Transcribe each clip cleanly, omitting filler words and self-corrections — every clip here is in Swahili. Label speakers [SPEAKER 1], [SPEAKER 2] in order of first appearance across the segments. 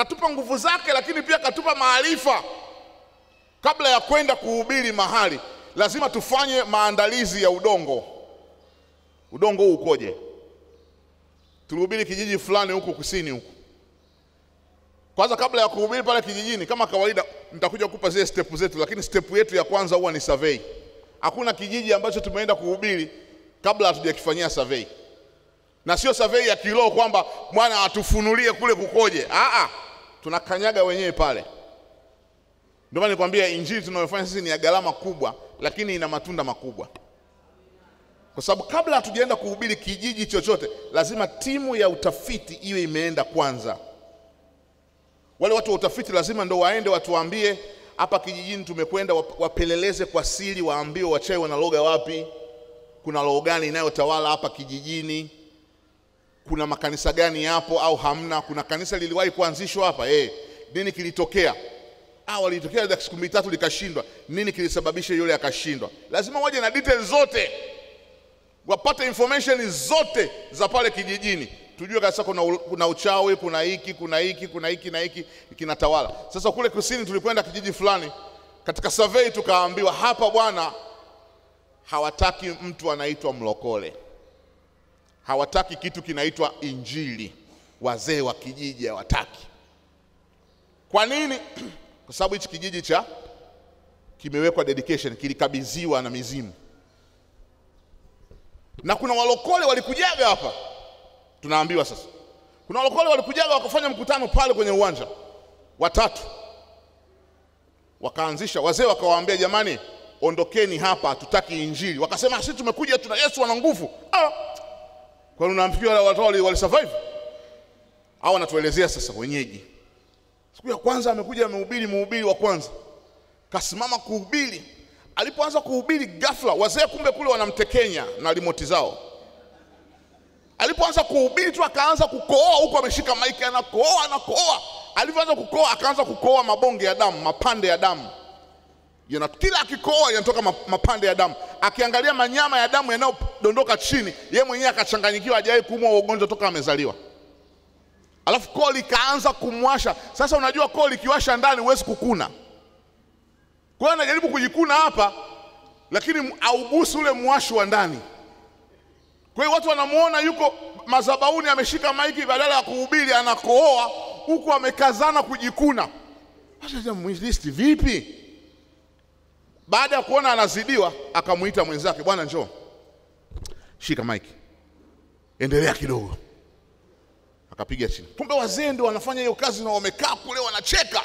[SPEAKER 1] katupa nguvu zake, lakini pia katupa maarifa. Kabla ya kwenda kuhubiri mahali, lazima tufanye maandalizi ya udongo. Udongo huu ukoje? Tulihubiri kijiji fulani huko kusini huko. Kwanza kabla ya kuhubiri pale kijijini, kama kawaida nitakuja kukupa zile step zetu, lakini step yetu ya kwanza huwa ni survey. Hakuna kijiji ambacho tumeenda kuhubiri kabla hatujakifanyia survey. Na sio survey ya kiroho kwamba Bwana atufunulie kule kukoje. Tunakanyaga wenyewe pale. Ndio maana nikwambia injili tunayofanya sisi ni ya gharama kubwa, lakini ina matunda makubwa. Kwa sababu kabla hatujaenda kuhubiri kijiji chochote, lazima timu ya utafiti iwe imeenda kwanza. Wale watu wa utafiti lazima ndo waende watuambie hapa kijijini tumekwenda, wapeleleze kwa siri, waambie wachawi wanaloga wapi, kuna roho gani inayotawala hapa kijijini, kuna makanisa gani yapo au hamna, kuna kanisa liliwahi kuanzishwa hapa, nini kilitokea? Walitokea dakika siku 3 likashindwa, nini kilisababisha yule akashindwa? Lazima waje na details zote, wapate information zote za pale kijijini. Tujue kabisa kuna uchawi, kuna hiki na hiki kinatawala. Sasa kule kusini tulikwenda kijiji fulani, katika survey tukaambiwa hapa bwana hawataki mtu anaitwa mlokole. Hawataki kitu kinaitwa injili. Wazee wa kijiji hawataki. Kwa nini? Kwa sababu hichi kijiji kimewekwa dedication, kilikabidhiwa na mizimu. Na kuna walokole walikujaga hapa. Tunaambiwa sasa, kuna walokole walikujaga wakafanya mkutano pale kwenye uwanja, 3. Wakaanzisha, wazee wakawaambia jamani, ondokeni hapa, hatutaki injili. Wakasema sisi tumekuja, tuna Yesu ana nguvu. Kwa nini unaambiwa wale watu walisurvive? Hao wanatuelezea sasa wenyeji. Siku ya kwanza amekuja mhubiri wa kwanza. Kasimama kuhubiri. Alipoanza kuhubiri ghafla, wazee kumbe kule wanamtekenya na remote zao. Alipoanza kuhubiri tu akaanza kukohoa huko, ameshika maiki anakohoa. Alipoanza kukohoa akaanza kukohoa mabonge ya damu, mapande ya damu. Kila akikohoa yanatoka mapande ya damu. Akiangalia manyama ya damu yanayodondoka chini, yeye mwenyewe akachanganyikiwa, hajawahi kuumwa ugonjwa toka amezaliwa. Alafu koo likaanza kumwasha. Sasa unajua koo likiwasha ndani huwezi kukuna. Kwa hiyo anajaribu kujikuna hapa, lakini augusi ule mwasho wa ndani. Kwa hiyo watu wanamuona yuko madhabahuni ameshika maiki, badala ya kuhubiri anakohoa huku amekazana kujikuna. Sasa mwinjilisti vipi? Baada ya kuona anazidiwa, akamuita mwenzake, bwana njoo, shika maiki, endelea kidogo. Akapiga chini. Kumbe wazee ndio wanafanya hiyo kazi, na wamekaa kule wanacheka.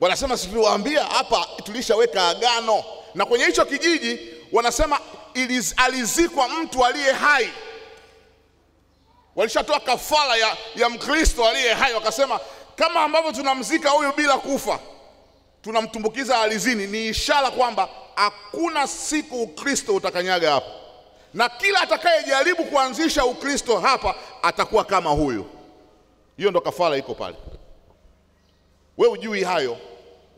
[SPEAKER 1] Wanasema sikuwaambia hapa tulishaweka agano. Na kwenye hicho kijiji wanasema alizikwa mtu aliye hai. Walishatoa kafara ya Mkristo aliye hai, wakasema kama ambavyo tunamzika huyu bila kufa, tunamtumbukiza alizini, ni ishara kwamba hakuna siku Ukristo utakanyaga hapa. Na kila atakayejaribu kuanzisha Ukristo hapa atakuwa kama huyu. Hiyo ndo kafara iko pale. Wewe hujui hayo.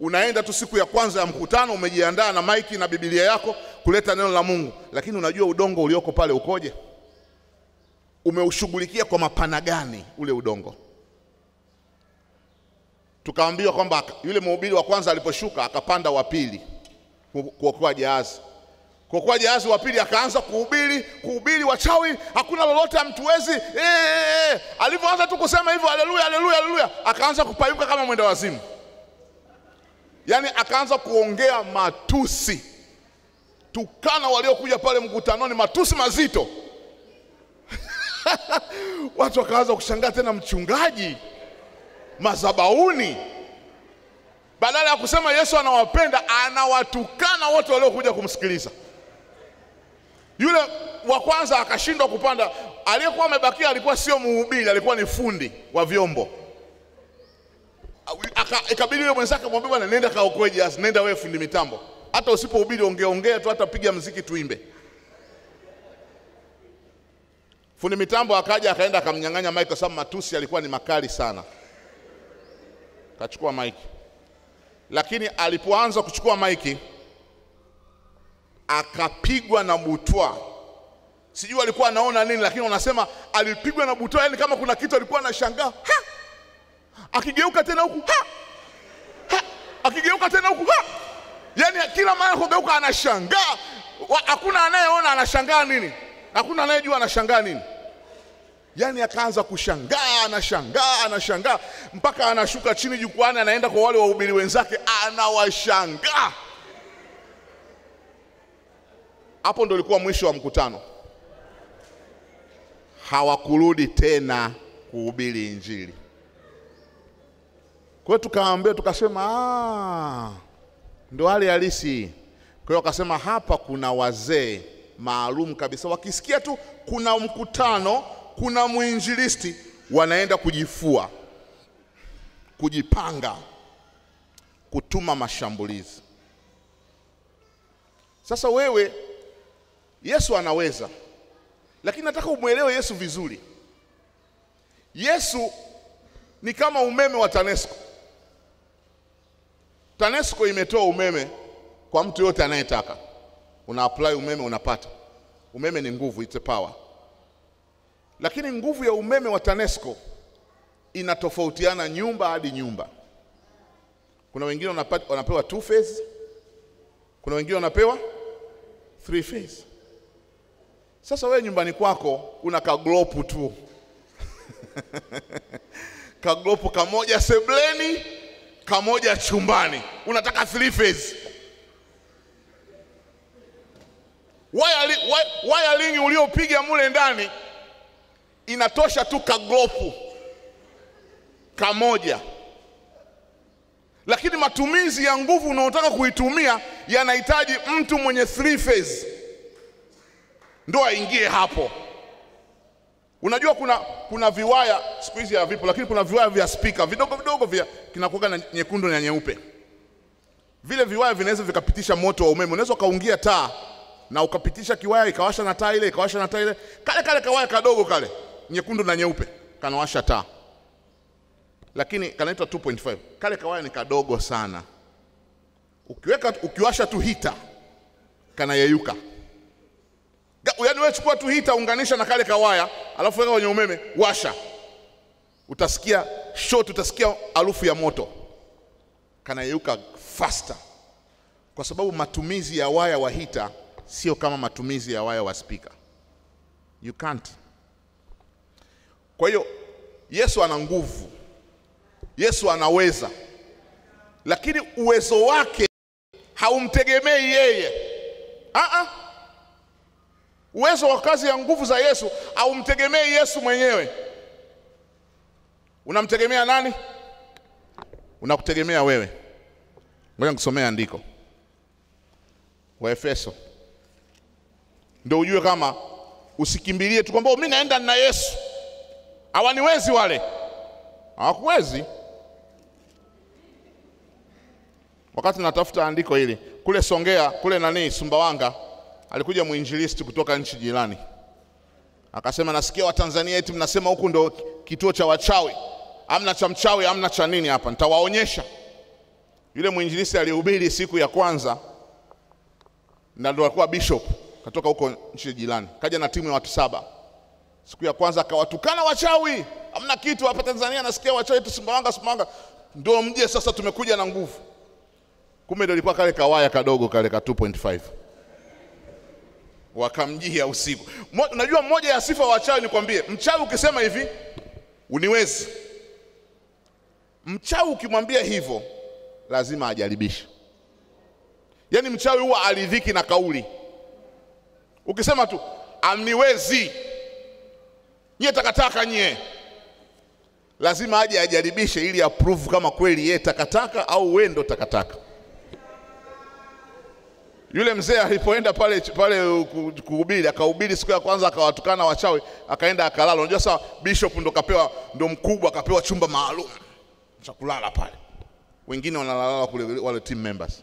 [SPEAKER 1] Unaenda tu siku ya kwanza ya mkutano, umejiandaa na maiki na Biblia yako kuleta neno la Mungu, lakini unajua udongo ulioko pale ukoje? Umeushughulikia kwa mapana gani ule udongo? Tukaambiwa kwamba yule mhubiri wa kwanza aliposhuka akapanda wa pili kuokoa jahazi. Kuokoa jahazi wa pili akaanza kuhubiri wachawi, hakuna lolote hamtuwezi. Alipoanza tu kusema hivyo, haleluya, akaanza kupayuka kama mwenda wazimu. Yaani akaanza kuongea matusi. Tukana waliokuja pale mkutanoni, matusi mazito. Watu wakaanza kushangaa, tena mchungaji madhabahuni, badala ya kusema Yesu anawapenda, anawatukana wote waliokuja kumsikiliza. Yule wa kwanza akashindwa kupanda. Aliyekuwa amebakia alikuwa sio mhubiri, alikuwa ni fundi wa vyombo. Ikabidi yule mwenzake mwambie, bwana nenda kaokoe jahazi, nenda wewe fundi mitambo. Hata usipohubiri ongea tu, hata piga muziki tuimbe. Fundi mitambo akaja akaenda akamnyang'anya maiki kwa sababu matusi alikuwa ni makali sana. Kachukua maiki. Lakini alipoanza kuchukua maiki akapigwa na butwa. Sijui alikuwa anaona nini, lakini wanasema alipigwa na butwa, yani kama kuna kitu alikuwa anashangaa. akigeuka tena huku akigeuka tena huku yani kila mara kugeuka anashangaa. Hakuna anayeona anashangaa nini, hakuna anayejua anashangaa nini. Yani akaanza kushangaa, anashangaa mpaka anashuka chini jukwani, anaenda kwa wale wahubiri wenzake, anawashangaa. Hapo ndo ilikuwa mwisho wa mkutano. Hawakurudi tena kuhubiri Injili. Kwa hiyo tukaambia, tukasema ndo hali halisi. Kwa hiyo wakasema hapa kuna wazee maalum kabisa, wakisikia tu kuna mkutano, kuna mwinjilisti, wanaenda kujifua, kujipanga, kutuma mashambulizi. Sasa wewe, Yesu anaweza, lakini nataka umuelewe Yesu vizuri. Yesu ni kama umeme wa TANESCO. TANESCO imetoa umeme kwa mtu yote anayetaka. Una apply umeme, unapata. Umeme ni nguvu, it's a power. Lakini nguvu ya umeme wa TANESCO inatofautiana nyumba hadi nyumba. Kuna wengine wanapewa 2 phase, kuna wengine wanapewa 3 phase. Sasa wewe nyumbani kwako una kaglopu tu. Kaglopu kamoja sebleni, kamoja chumbani. Unataka 3 phase. Wiring uliopiga mule ndani inatosha tu kaglopu kamoja. Lakini matumizi ya nguvu unaotaka kuitumia yanahitaji mtu mwenye 3 phase ndo aingie hapo. Unajua kuna viwaya siku hizi havipo, lakini kuna viwaya vya speaker vidogo vya kinakuwa na nyekundu na nyeupe. Vile viwaya vinaweza vikapitisha moto wa umeme. Unaweza kaungia taa na ukapitisha kiwaya ikawasha na taa ile, ikawasha na taa ile. Kale kawaya kadogo kale nyekundu na nyeupe kanawasha taa. Lakini kanaitwa 2.5. Kale kawaya ni kadogo sana. Ukiwasha tu hita kanayeyuka. Yaani wewe chukua tu hita, unganisha na kale kawaya, alafu weka kwenye umeme, washa. Utasikia short, utasikia harufu ya moto. Kanayeyuka faster. Kwa sababu matumizi ya waya wa hita sio kama matumizi ya waya wa speaker. You can't. Kwa hiyo Yesu ana nguvu. Yesu anaweza. Lakini uwezo wake haumtegemei yeye. Uwezo wa kazi ya nguvu za Yesu haumtegemei Yesu mwenyewe. Unamtegemea nani? Unakutegemea wewe. Ngoja nikusomee andiko. Waefeso. Ndio ujue kama usikimbilie tu kwamba mimi naenda na Yesu. Hawaniwezi wale. Hawakuwezi. Wakati natafuta andiko hili, kule Songea, kule Sumbawanga, alikuja mwinjilisti kutoka nchi jirani. Akasema, nasikia Watanzania eti mnasema huku ndo kituo cha wachawi. Hamna cha mchawi, hamna cha nini hapa. Nitawaonyesha. Yule mwinjilisti alihubiri siku ya kwanza, na ndo alikuwa bishop, katoka huko nchi jirani. Kaja na timu ya watu 7. Siku ya kwanza akawatukana wachawi. Hamna kitu hapa Tanzania, nasikia wachawi tu Sumbawanga. Ndio mje sasa, tumekuja na nguvu. Kumbe ndio ilikuwa kale kawaya kadogo kale ka 2.5. Wakamjia usiku. Unajua mmoja ya sifa wa wachawi, nikwambie, mchawi ukisema hivi, uniwezi. Mchawi ukimwambia hivyo, lazima ajaribishe. Yaani mchawi huwa aridhiki na kauli. Ukisema tu, amniwezi, nyie takataka nyie, lazima aje ajaribishe ili approve kama kweli yeye takataka au wewe ndo takataka. Yule mzee alipoenda pale kuhubiri, akahubiri siku ya kwanza akawatukana wachawi, akaenda akalala. Unajua sawa, bishop ndo mkubwa, akapewa chumba maalum cha kulala pale. Wengine wanalala kule, wale team members.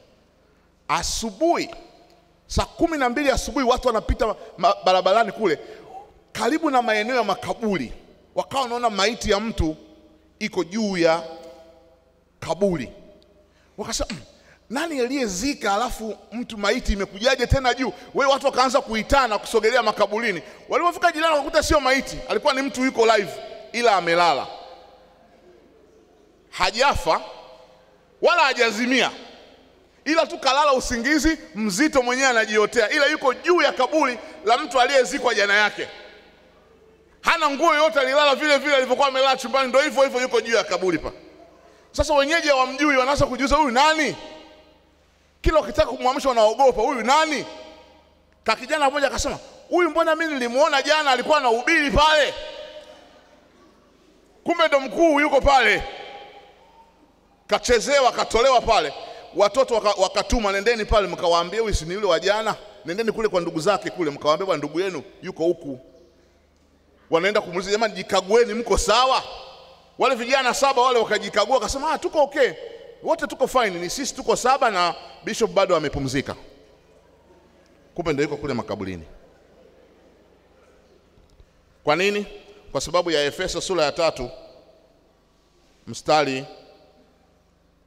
[SPEAKER 1] Asubuhi saa 12 asubuhi watu wanapita barabarani kule karibu na maeneo ya makaburi. Wakawa wanaona maiti ya mtu iko juu ya kaburi. Wakasema, nani aliyezika alafu mtu maiti imekujaje tena juu? Wewe watu wakaanza kuitana kusogelea makaburini. Walipofika jirani wakakuta sio maiti, alikuwa ni mtu yuko live ila amelala. hajafa wala hajazimia, ila tu kalala usingizi mzito, mwenyewe anajiotea, ila yuko juu ya kaburi la mtu aliyezikwa jana yake. Hana nguo yote, alilala vile vile alivyokuwa amelala chumbani, ndio hivyo hivyo yuko juu ya kaburi pa. Sasa wenyeji hawamjui, wanaanza kujiuliza huyu nani? Kila ukitaka kumwamsha wanaogopa, huyu nani? Kakijana mmoja akasema, huyu mbona mimi nilimuona jana alikuwa anahubiri pale. Kumbe ndo mkuu yuko pale. Kachezewa, katolewa pale. Watoto wakatuma, nendeni pale mkawaambie huyu si ni yule wa jana. Nendeni kule kwa ndugu zake kule mkawaambie bwana ndugu yenu yuko huku. Wanaenda kumuuliza, jamani jikagueni mko sawa? Wale vijana 7 wale wakajikagua, akasema tuko okay. Wote tuko fine, ni sisi tuko 7 na bishop bado amepumzika. Kumbe ndio yuko kule makaburini. Kwa nini? Kwa sababu ya Efeso sura ya 3 mstari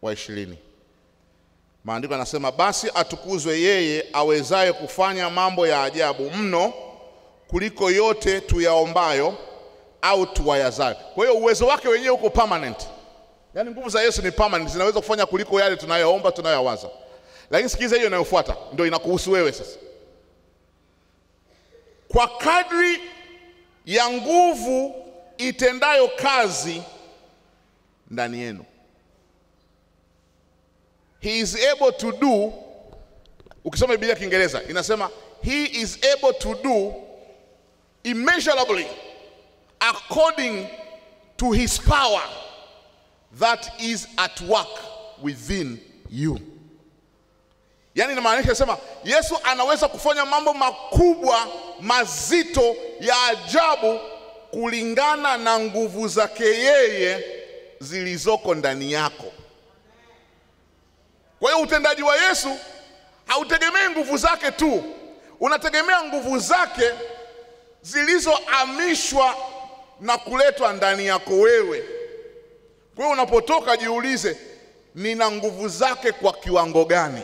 [SPEAKER 1] wa 20. Maandiko yanasema, basi atukuzwe yeye awezaye kufanya mambo ya ajabu mno kuliko yote tuyaombayo au tuwayazayo. Kwa hiyo uwezo wake wenyewe uko permanent. Yaani nguvu za Yesu ni permanent, zinaweza kufanya kuliko yale tunayoomba, tunayowaza. Lakini sikiza hiyo inayofuata, ndio inakuhusu wewe sasa. Kwa kadri ya nguvu itendayo kazi ndani yenu. He is able to do, ukisoma Biblia Kiingereza inasema he is able to do immeasurably according to his power that is at work within you. Yani inamaanisha sema Yesu anaweza kufanya mambo makubwa mazito ya ajabu kulingana na nguvu zake yeye zilizoko ndani yako. Kwa hiyo utendaji wa Yesu hautegemei nguvu zake tu, unategemea nguvu zake zilizoamishwa na kuletwa ndani yako wewe. Kwa hiyo unapotoka jiulize, nina nguvu zake kwa kiwango gani?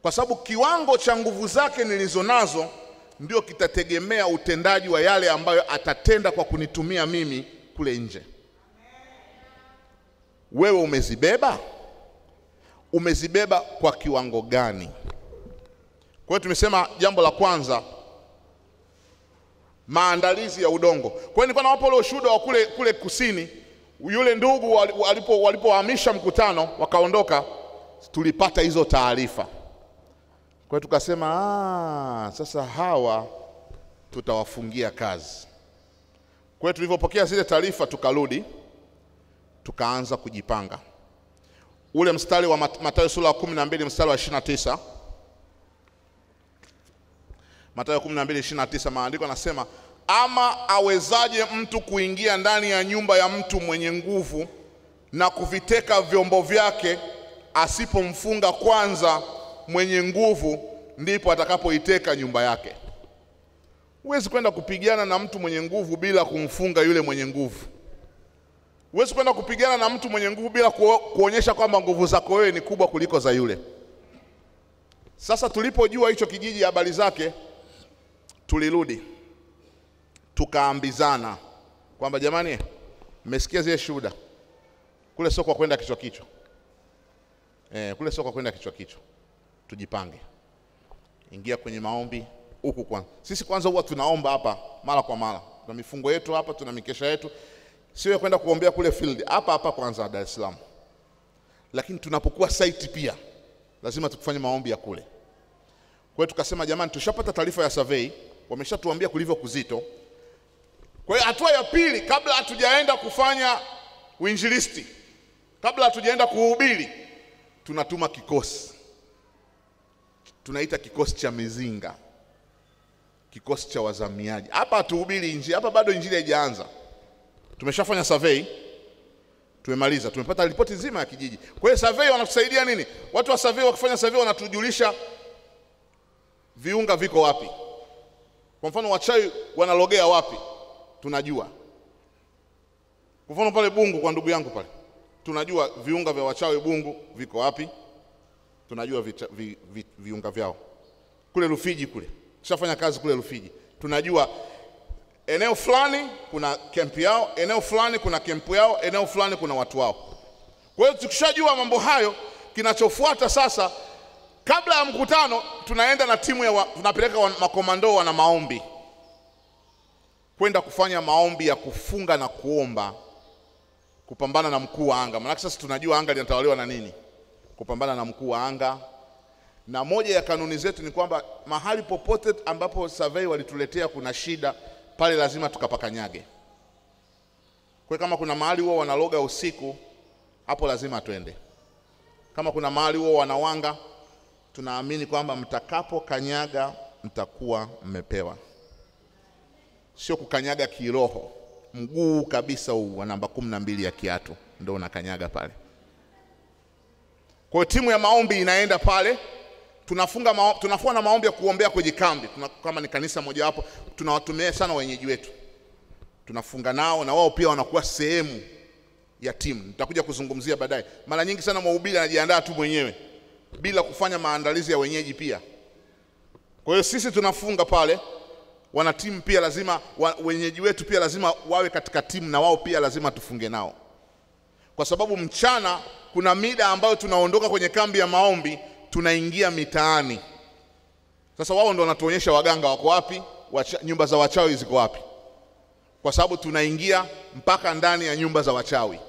[SPEAKER 1] Kwa sababu kiwango cha nguvu zake nilizonazo ndio kitategemea utendaji wa yale ambayo atatenda kwa kunitumia mimi kule nje. Wewe umezibeba? Umezibeba kwa kiwango gani? Kwa hiyo tumesema jambo la kwanza, maandalizi ya udongo. Kwa hiyo nilikuwa nawapa ule ushuhuda wa kule kusini, yule ndugu walipohamisha mkutano wakaondoka, tulipata hizo taarifa. Kwa hiyo tukasema sasa hawa tutawafungia kazi. Kwa hiyo tulipopokea zile taarifa tukarudi, tukaanza kujipanga. Ule mstari wa Mathayo sura ya 12 mstari wa 29. Mathayo 12:29, maandiko yanasema, ama awezaje mtu kuingia ndani ya nyumba ya mtu mwenye nguvu na kuviteka vyombo vyake asipomfunga kwanza mwenye nguvu, ndipo atakapoiteka nyumba yake. Huwezi kwenda kupigana na mtu mwenye nguvu bila kumfunga yule mwenye nguvu. Huwezi kwenda kupigana na mtu mwenye nguvu bila kuonyesha kwamba nguvu zako wewe ni kubwa kuliko za yule. Sasa tulipojua hicho kijiji habari zake, tulirudi tukaambizana kwamba jamani, mmesikia zile shuhuda, kule sio kwa kwenda kichwa kichwa. Kule sio kwa kwenda kichwa kichwa. Tujipange. Ingia kwenye maombi huku kwanza. Sisi kwanza huwa tunaomba hapa mara kwa mara. Tuna mifungo yetu hapa, tuna mikesha yetu. Sio kwenda kuombea kule field. Hapa kwanza Dar es Salaam. Lakini tunapokuwa site pia lazima tukufanye maombi ya kule. Kwa hiyo tukasema jamani, tushapata taarifa ya survey, wameshatuambia kulivyo kuzito. Kwa hiyo hatua ya pili, kabla hatujaenda kufanya uinjilisti, kabla hatujaenda kuhubiri, tunatuma kikosi. Tunaita kikosi cha mizinga, kikosi cha wazamiaji. Hapa hatuhubiri injili, hapa bado injili haijaanza. Tumeshafanya survey, tumemaliza, tumepata ripoti nzima ya kijiji. Kwa hiyo survey wanatusaidia nini? Watu wa survey wakifanya survey wanatujulisha viunga viko wapi. Kwa mfano wachawi wanalogea wapi? Tunajua. Kwa mfano pale Bungu kwa ndugu yangu pale, tunajua viunga vya wachawi Bungu viko wapi. Tunajua viunga vyao. Kule Rufiji kule, tushafanya kazi kule Rufiji. Tunajua eneo fulani kuna camp yao, eneo fulani kuna camp yao, eneo fulani kuna watu wao. Kwa hiyo tukishajua mambo hayo, kinachofuata sasa, kabla ya mkutano tunaenda na timu tunapeleka makomando wana maombi kwenda kufanya maombi ya kufunga na kuomba kupambana na mkuu wa anga. Maana sasa tunajua anga linatawaliwa na nini? Kupambana na mkuu wa anga. Na moja ya kanuni zetu ni kwamba mahali popote ambapo survey walituletea kuna shida, pale lazima tukapakanyage. Kwa kama kuna mahali huwa wanaloga usiku, hapo lazima twende. Kama kuna mahali huwa wanawanga, tunaamini kwamba mtakapo kanyaga mtakuwa mmepewa. Sio kukanyaga kiroho. Mguu kabisa huu wa namba 12 ya kiatu ndio unakanyaga pale. Kwa timu ya maombi inaenda pale, tunafua na maombi ya kuombea kwenye kambi. Kama ni kanisa moja hapo, tunawatumia sana wenyeji wetu. Tunafunga nao na wao pia wanakuwa sehemu ya timu. Nitakuja kuzungumzia baadaye. Mara nyingi sana mhubiri anajiandaa tu mwenyewe bila kufanya maandalizi ya wenyeji pia. Kwa hiyo sisi tunafunga pale, wana timu pia lazima, wenyeji wetu pia lazima wawe katika timu na wao pia lazima tufunge nao. Kwa sababu mchana kuna mida ambayo tunaondoka kwenye kambi ya maombi, tunaingia mitaani. Sasa wao ndio wanatuonyesha waganga wako wapi, nyumba za wachawi ziko wapi. Kwa sababu tunaingia mpaka ndani ya nyumba za wachawi,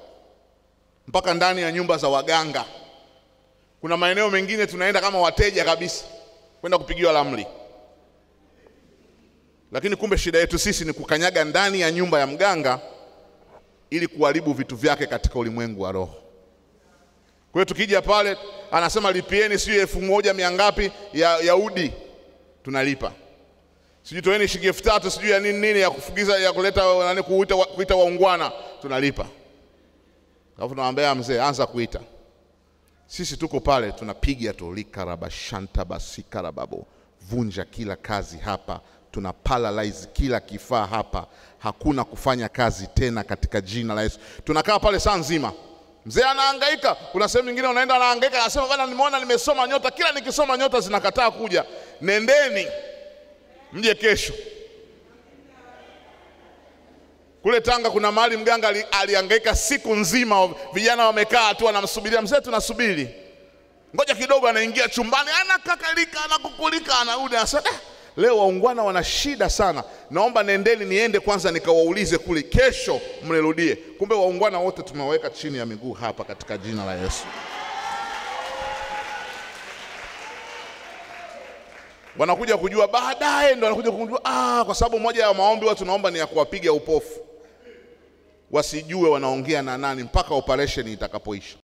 [SPEAKER 1] mpaka ndani ya nyumba za waganga. Kuna maeneo mengine tunaenda kama wateja kabisa kwenda kupigiwa ramli. Lakini kumbe shida yetu sisi ni kukanyaga ndani ya nyumba ya mganga ili kuharibu vitu vyake katika ulimwengu wa roho. Kwa hiyo tukija pale anasema lipieni sio 1000 ngapi ya udi, tunalipa. Sijui toeni shilingi 3000 sijui ya nini ya kufugiza ya kuleta nani kuita waungwana, tunalipa. Alafu tunaambia mzee anza kuita. Sisi tuko pale tunapiga tu likarabashanta basikarababo. Vunja kila kazi hapa, tuna paralyze kila kifaa hapa, hakuna kufanya kazi tena katika jina la Yesu. Tunakaa pale saa nzima. Mzee anahangaika, kuna sehemu nyingine unaenda anahangaika, anasema bwana nimeona nimesoma nyota, kila nikisoma nyota zinakataa kuja. Nendeni mje kesho. Kule Tanga kuna mahali mganga alihangaika siku nzima, vijana wamekaa tu wanamsubiria mzee, tunasubiri. Ngoja kidogo, anaingia chumbani, anakakalika, anakukulika, anarudi anasema leo waungwana wana shida sana, naomba nendeni niende kwanza nikawaulize kule, kesho mnirudie. Kumbe waungwana wote tumeweka chini ya miguu hapa katika jina la Yesu. Wanakuja kujua baadaye, ndio wanakuja kujua kwa sababu moja ya maombi watu tunaomba ni ya kuwapiga upofu, wasijue wanaongea na nani mpaka operation itakapoisha.